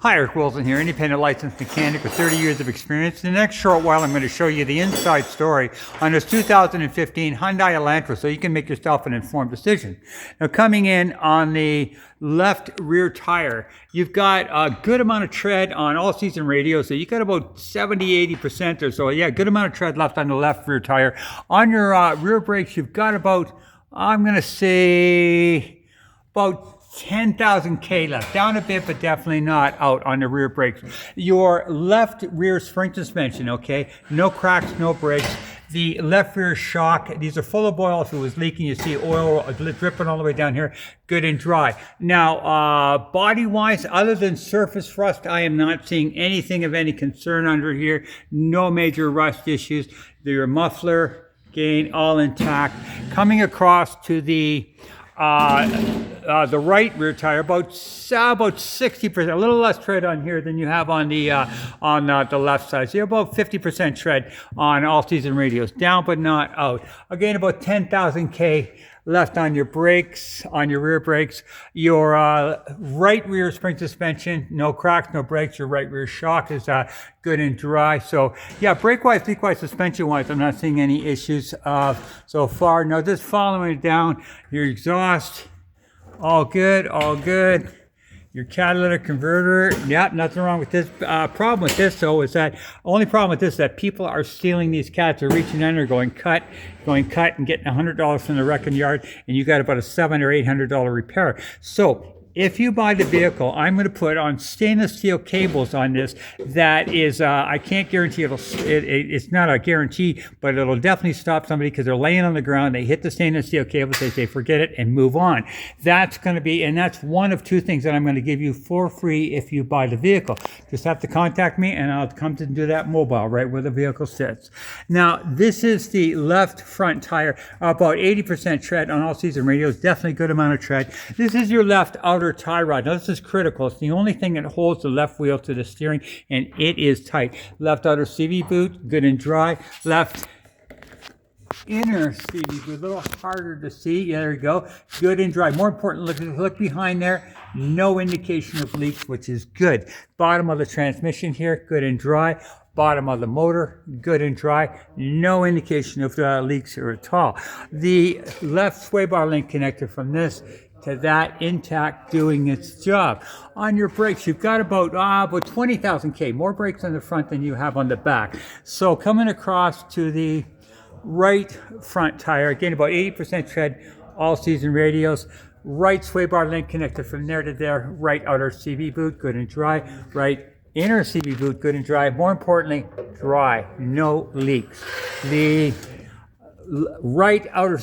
Hi, Eric Wilson here, independent licensed mechanic with 30 years of experience. In the next short while, I'm going to show you the inside story on this 2015 Hyundai Elantra so you can make yourself an informed decision. Now, coming in on the left rear tire, you've got a good amount of tread on all season radios, so you got about 70-80% or so. Yeah, good amount of tread left on the left rear tire. On your rear brakes, you've got about, I'm going to say, about 10,000 K left, down a bit, but definitely not out on the rear brakes. Your left rear spring suspension, okay, no cracks, no breaks. The left rear shock, these are full of oil. If it was leaking, you see oil dripping all the way down here, good and dry. Now, body-wise, other than surface rust, I am not seeing anything of any concern under here. No major rust issues. Your muffler, gain, all intact. Coming across to the right rear tire, about 60%, a little less tread on here than you have on the left side. So you're about 50% tread on all season radios, down but not out. Again, about 10,000 K left on your brakes, on your rear brakes. Your right rear spring suspension, no cracks, no breaks. Your right rear shock is good and dry. So yeah, brake-wise, leak-wise, suspension-wise, I'm not seeing any issues so far. Now just following it down, your exhaust, all good, all good. Your catalytic converter, yeah, nothing wrong with this. Problem with this, though, is that only problem with this is that people are stealing these cats. They're reaching under, going cut, and getting $100 from the wrecking yard, and you got about a $700 or $800 repair. So if you buy the vehicle, I'm going to put on stainless steel cables on this. That is, I can't guarantee it's not a guarantee, but it'll definitely stop somebody because they're laying on the ground. They hit the stainless steel cables, they say forget it and move on. That's going to be, and that's one of two things that I'm going to give you for free if you buy the vehicle. Just have to contact me and I'll come to do that mobile right where the vehicle sits. Now, this is the left front tire, about 80% tread on all season radios, definitely good amount of tread. This is your left outer tie rod. Now this is critical. It's the only thing that holds the left wheel to the steering, and it is tight. Left outer CV boot, good and dry. Left inner CV boot, a little harder to see. Yeah, there you go. Good and dry. More important, look behind there. No indication of leaks, which is good. Bottom of the transmission here, good and dry. Bottom of the motor, good and dry. No indication of leaks here at all. The left sway bar link connector from this to that intact, doing its job. On your brakes, you've got about 20,000 K, more brakes on the front than you have on the back. So coming across to the right front tire, again about 80% tread, all season radios. Right sway bar link connector from there to there. Right outer CV boot, good and dry. Right inner CV boot, good and dry. More importantly, dry, no leaks. The right outer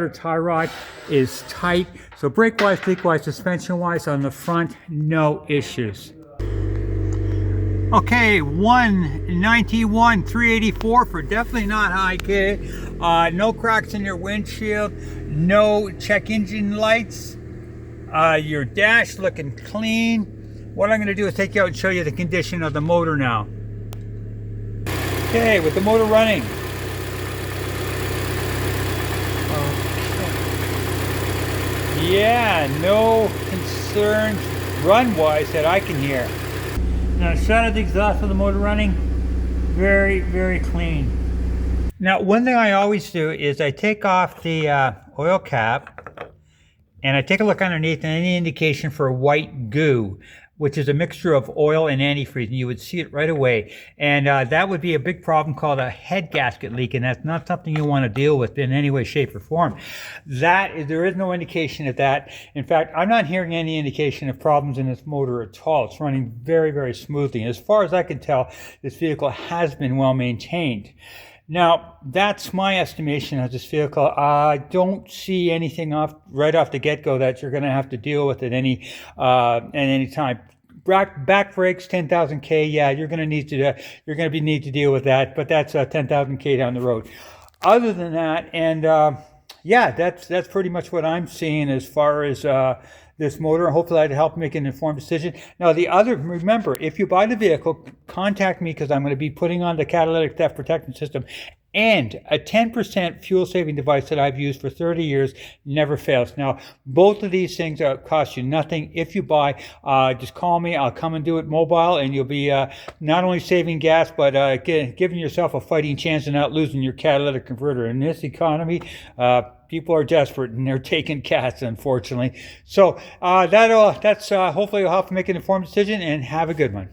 tie rod is tight. So brake-wise, leak-wise, suspension-wise on the front, no issues. Okay, 191, 384 for definitely not high K. No cracks in your windshield, no check engine lights. Your dash looking clean. What I'm going to do is take you out and show you the condition of the motor now. Okay, with the motor running. Yeah, no concerns run-wise that I can hear. Now, shot of the exhaust of the motor running, very, very clean. Now, one thing I always do is I take off the oil cap and I take a look underneath and any indication for white goo, which is a mixture of oil and antifreeze, and you would see it right away. And that would be a big problem called a head gasket leak, and that's not something you want to deal with in any way, shape, or form. There is no indication of that. In fact, I'm not hearing any indication of problems in this motor at all. It's running very, very smoothly. And as far as I can tell, this vehicle has been well maintained. Now, that's my estimation of this vehicle. I don't see anything right off the get-go that you're going to have to deal with at any time. Back brakes, 10,000 K. Yeah, you're going to need to deal with that, but that's 10,000 K down the road. Other than that, and yeah, that's pretty much what I'm seeing as far as this motor. Hopefully I'd help make an informed decision. Now remember, if you buy the vehicle, contact me because I'm going to be putting on the catalytic theft protection system and a 10% fuel saving device that I've used for 30 years never fails. Now, both of these things cost you nothing. If you buy, just call me. I'll come and do it mobile, and you'll be not only saving gas, but giving yourself a fighting chance of not losing your catalytic converter. In this economy, people are desperate and they're taking cats, unfortunately. So that's hopefully you'll help make an informed decision, and have a good one.